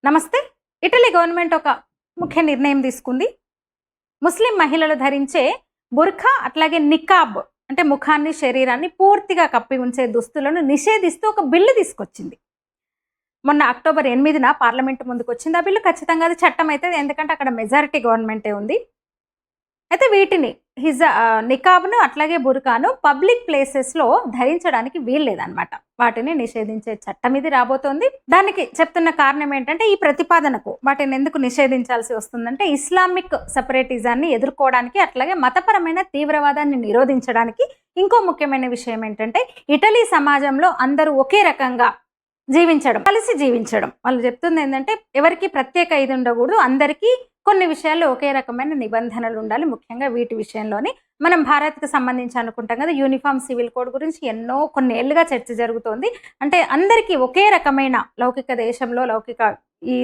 నమస్తే. Italy government ఒక ముఖ్య నిర్ణయం తీసుకుంది. ముస్లిం మహిళలు ధరించే బుర్ఖా అట్లాగే నికాబ్ అంటే ముఖాన్ని శరీరాన్ని పూర్తిగా కప్పి ఉంచే దుస్తులను నిషేధిస్తూ ఒక బిల్లు తీసుకొచ్చింది. మొన్న అక్టోబర్ 8న పార్లమెంట్ ముందుకు వచ్చింది. ఆ బిల్లు ఖచ్చితంగా అది చట్టం అవుతుంది, ఎందుకంటే అక్కడ మెజారిటీ గవర్నమెంటే ఉంది. అయితే వీటిని నికాబ్ను అట్లాగే బుర్ఖాను పబ్లిక్ ప్లేసెస్లో ధరించడానికి వీల్లేదన్నమాట. వాటిని నిషేధించే చట్టం ఇది రాబోతోంది. దానికి చెప్తున్న కారణం ఏంటంటే, ఈ ప్రతిపాదనకు వాటిని ఎందుకు నిషేధించాల్సి వస్తుందంటే, ఇస్లామిక్ సెపరేటిజాన్ని ఎదుర్కోవడానికి అట్లాగే మతపరమైన తీవ్రవాదాన్ని నిరోధించడానికి. ఇంకో ముఖ్యమైన విషయం ఏంటంటే, ఇటలీ సమాజంలో అందరూ ఒకే రకంగా జీవించడం, కలిసి జీవించడం. వాళ్ళు చెప్తుంది ఏంటంటే, ఎవరికి ప్రత్యేక ఇది ఉండకూడదు, అందరికీ కొన్ని విషయాల్లో ఒకే రకమైన నిబంధనలు ఉండాలి. ముఖ్యంగా వీటి విషయంలోని మనం భారత్కి సంబంధించి అనుకుంటాం కదా, యూనిఫామ్ సివిల్ కోడ్ గురించి కొన్ని ఏళ్ళుగా చర్చ జరుగుతోంది. అంటే అందరికీ ఒకే రకమైన లౌకిక దేశంలో,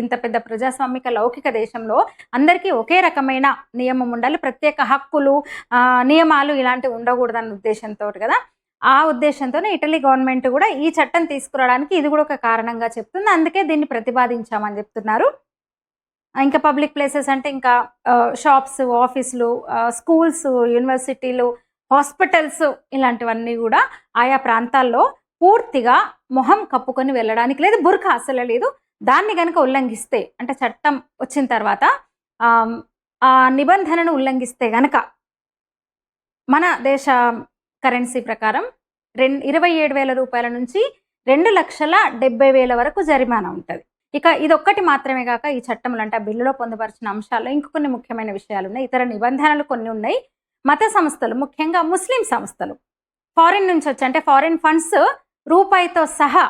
ఇంత పెద్ద ప్రజాస్వామిక లౌకిక దేశంలో అందరికీ ఒకే రకమైన నియమం ఉండాలి, ప్రత్యేక హక్కులు నియమాలు ఇలాంటివి ఉండకూడదన్న ఉద్దేశంతో కదా. ఆ ఉద్దేశంతోనే ఇటలీ గవర్నమెంట్ కూడా ఈ చట్టం తీసుకురావడానికి ఇది కూడా ఒక కారణంగా చెప్తుంది. అందుకే దీన్ని ప్రతిపాదించామని చెప్తున్నారు. ఇంకా పబ్లిక్ ప్లేసెస్ అంటే ఇంకా షాప్స్, ఆఫీసులు, స్కూల్స్, యూనివర్సిటీలు, హాస్పిటల్స్ ఇలాంటివన్నీ కూడా ఆయా ప్రాంతాల్లో పూర్తిగా మొహం కప్పుకొని వెళ్ళడానికి లేదు, బుర్ఖా అసలు లేదు. దాన్ని కనుక ఉల్లంఘిస్తే, అంటే చట్టం వచ్చిన తర్వాత ఆ నిబంధనను ఉల్లంఘిస్తే గనక మన దేశ కరెన్సీ ప్రకారం 27,000 రూపాయల నుంచి 2,70,000 వరకు జరిమానా ఉంటుంది. ఇక ఇదొక్కటి మాత్రమే కాక ఈ చట్టంలో అంటే ఆ బిల్లులో పొందుపరిచిన అంశాల్లో ఇంకొన్ని ముఖ్యమైన విషయాలు ఉన్నాయి, ఇతర నిబంధనలు కొన్ని ఉన్నాయి. మత సంస్థలు, ముఖ్యంగా ముస్లిం సంస్థలు ఫారిన్ నుంచి వచ్చి, అంటే ఫారిన్ ఫండ్స్ రూపాయితో సహా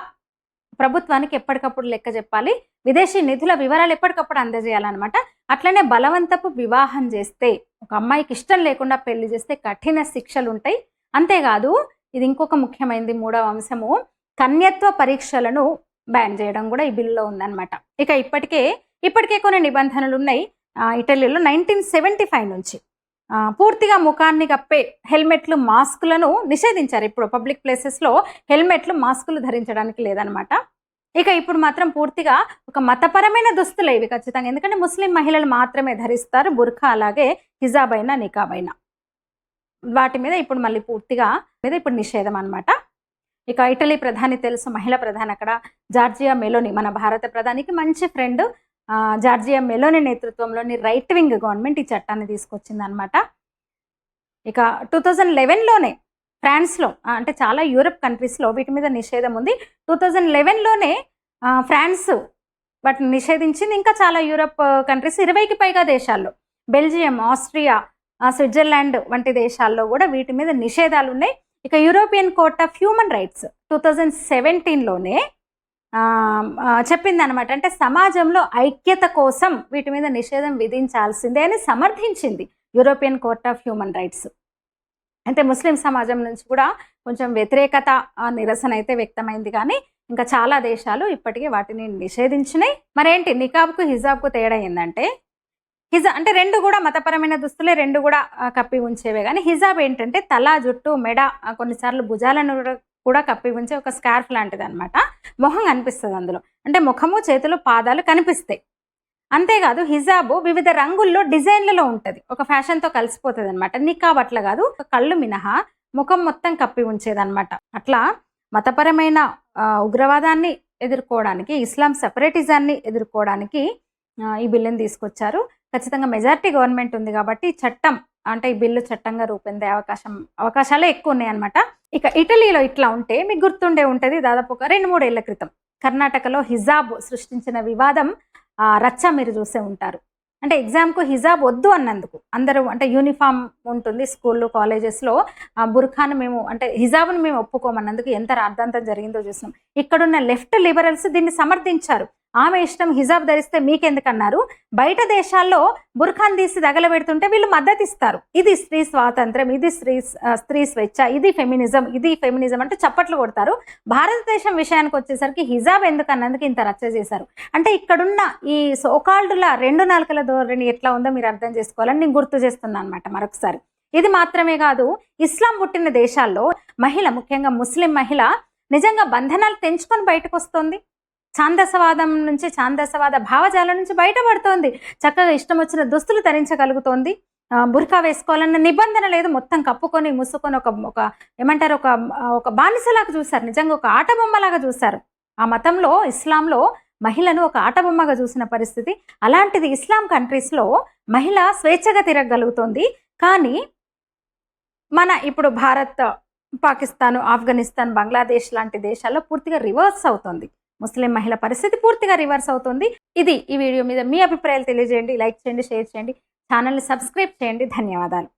ప్రభుత్వానికి ఎప్పటికప్పుడు లెక్క చెప్పాలి, విదేశీ నిధుల వివరాలు ఎప్పటికప్పుడు అందజేయాలన్నమాట. అట్లనే బలవంతపు వివాహం చేస్తే, ఒక అమ్మాయికి ఇష్టం లేకుండా పెళ్లి చేస్తే కఠిన శిక్షలు ఉంటాయి. అంతేకాదు, ఇది ఇంకొక ముఖ్యమైనది, 3వ అంశము, కన్యత్వ పరీక్షలను బ్యాన్ చేయడం కూడా ఈ బిల్లులో ఉందన్నమాట. ఇక ఇప్పటికే కొన్ని నిబంధనలు ఉన్నాయి. ఇటలీలో 1975 నుంచి పూర్తిగా ముఖాన్ని కప్పే హెల్మెట్లు, మాస్కులను నిషేధించారు. ఇప్పుడు పబ్లిక్ ప్లేసెస్లో హెల్మెట్లు, మాస్కులు ధరించడానికి లేదనమాట. ఇక ఇప్పుడు మాత్రం పూర్తిగా ఒక మతపరమైన దుస్తులే ఇవి ఖచ్చితంగా, ఎందుకంటే ముస్లిం మహిళలు మాత్రమే ధరిస్తారు బుర్ఖా, అలాగే హిజాబ్ అయినా నికాబ్ అయినా. వాటి మీద ఇప్పుడు మళ్ళీ పూర్తిగా ఇప్పుడు నిషేధం అనమాట. ఇక ఇటలీ ప్రధాని తెలుసు, మహిళా ప్రధాని అక్కడ జార్జియా మెలోని, మన భారత ప్రధానికి మంచి ఫ్రెండ్. జార్జియా మెలోని నేతృత్వంలోని రైట్ వింగ్ గవర్నమెంట్ ఈ చట్టాన్ని తీసుకొచ్చింది అనమాట. ఇక 2011లోనే ఫ్రాన్స్లో, అంటే చాలా యూరప్ కంట్రీస్లో వీటి మీద నిషేధం ఉంది. 2011లోనే ఫ్రాన్స్ వాటిని నిషేధించింది. ఇంకా చాలా యూరప్ కంట్రీస్, 20కి పైగా దేశాల్లో, బెల్జియం, ఆస్ట్రియా, స్విట్జర్లాండ్ వంటి దేశాల్లో కూడా వీటి మీద నిషేధాలు ఉన్నాయి. ఇక European court of human rights 2017లోనే చెప్పింది అనమాట, అంటే సమాజంలో ఐక్యత కోసం వీటి మీద నిషేధం విధించాల్సిందే అని సమర్థించింది European court of human rights. అయితే ముస్లిం సమాజం నుంచి కూడా కొంచెం వ్యతిరేకత, నిరసన అయితే వ్యక్తమైంది, కానీ ఇంకా చాలా దేశాలు ఇప్పటికే వాటిని నిషేధించినాయి. మరేంటి నికాబ్కు హిజాబ్కు తేడా ఏంటంటే, అంటే రెండు కూడా మతపరమైన దుస్తులే, రెండు కూడా కప్పి ఉంచేవే. కానీ హిజాబ్ ఏంటంటే తల, జుట్టు, మెడ, కొన్నిసార్లు భుజాలను కూడా కప్పి ఉంచే ఒక స్కార్ఫ్ లాంటిది అనమాట. మొహం కనిపిస్తుంది అందులో, అంటే ముఖము, చేతులు, పాదాలు కనిపిస్తాయి. అంతేకాదు హిజాబ్ వివిధ రంగుల్లో, డిజైన్లలో ఉంటుంది, ఒక ఫ్యాషన్తో కలిసిపోతుంది అనమాట. నికాబ్ అట్లా కాదు, ఒక కళ్ళు మినహా ముఖం మొత్తం కప్పి ఉంచేదన్నమాట. అట్లా మతపరమైన ఉగ్రవాదాన్ని ఎదుర్కోవడానికి, ఇస్లాం సెపరేటిజాన్ని ఎదుర్కోవడానికి ఈ బిల్లుని తీసుకొచ్చారు. ఖచ్చితంగా మెజారిటీ గవర్నమెంట్ ఉంది కాబట్టి చట్టం, అంటే ఈ బిల్లు చట్టంగా రూపొందే అవకాశాలే ఎక్కువ ఉన్నాయన్నమాట. ఇక ఇటలీలో ఇట్లా ఉంటే మీకు గుర్తుండే ఉంటుంది, దాదాపు ఒక 2-3 ఏళ్ల క్రితం కర్ణాటకలో హిజాబ్ సృష్టించిన వివాదం రచ్చ మీరు చూసే ఉంటారు. అంటే ఎగ్జామ్కు హిజాబ్ వద్దు అన్నందుకు అందరూ, అంటే యూనిఫామ్ ఉంటుంది స్కూళ్ళు, కాలేజెస్లో, బుర్ఖాను మేము, అంటే హిజాబ్ను మేము ఒప్పుకోమన్నందుకు ఎంత రాద్ధాంతం జరిగిందో చూసినాం. ఇక్కడున్న లెఫ్ట్ లిబరల్స్ దీన్ని సమర్థించారు. ఆమె ఇష్టం, హిజాబ్ ధరిస్తే మీకెందుకన్నారు. బయట దేశాల్లో బుర్ఖాన్ తీసి తగలబెడుతుంటే వీళ్ళు మద్దతు ఇస్తారు. ఇది స్త్రీ స్వాతంత్రం, ఇది స్త్రీ స్వేచ్ఛ, ఇది ఫెమినిజం అంటే చప్పట్లు కొడతారు. భారతదేశం విషయానికి వచ్చేసరికి హిజాబ్ ఎందుకన్నందుకు ఇంత రచ్చ చేశారు. అంటే ఇక్కడున్న ఈ సోకాల్డ్ల 2 నాలుకల ధోరణి ఎట్లా ఉందో మీరు అర్థం చేసుకోవాలని నేను గుర్తు చేస్తున్నాను అనమాట మరొకసారి. ఇది మాత్రమే కాదు, ఇస్లాం పుట్టిన దేశాల్లో మహిళ, ముఖ్యంగా ముస్లిం మహిళ నిజంగా బంధనాలు తెంచుకొని బయటకు వస్తుంది. ఛాందసవాదం నుంచి, ఛాందసవాద భావజాలం నుంచి బయటపడుతోంది. చక్కగా ఇష్టం వచ్చిన దుస్తులు ధరించగలుగుతోంది. బుర్కా వేసుకోవాలన్న నిబంధన లేదు. మొత్తం కప్పుకొని ముసుకొని ఒక ఏమంటారు, ఒక బానిసలాగా చూశారు. నిజంగా ఒక ఆట బొమ్మలాగా చూశారు. ఆ మతంలో, ఇస్లాంలో మహిళను ఒక ఆట బొమ్మగా చూసిన పరిస్థితి. అలాంటిది ఇస్లాం కంట్రీస్లో మహిళ స్వేచ్ఛగా తిరగగలుగుతోంది. కానీ మన ఇప్పుడు భారత్, పాకిస్తాన్, ఆఫ్ఘనిస్తాన్, బంగ్లాదేశ్ లాంటి దేశాల్లో పూర్తిగా రివర్స్ అవుతుంది. ముస్లిం మహిళ పరిస్థితి పూర్తిగా రివర్స్ అవుతుంది. ఇది ఈ వీడియో మీద మీ అభిప్రాయాలు తెలియజేయండి. లైక్ చేయండి, షేర్ చేయండి, ఛానల్ని సబ్స్క్రైబ్ చేయండి. ధన్యవాదాలు.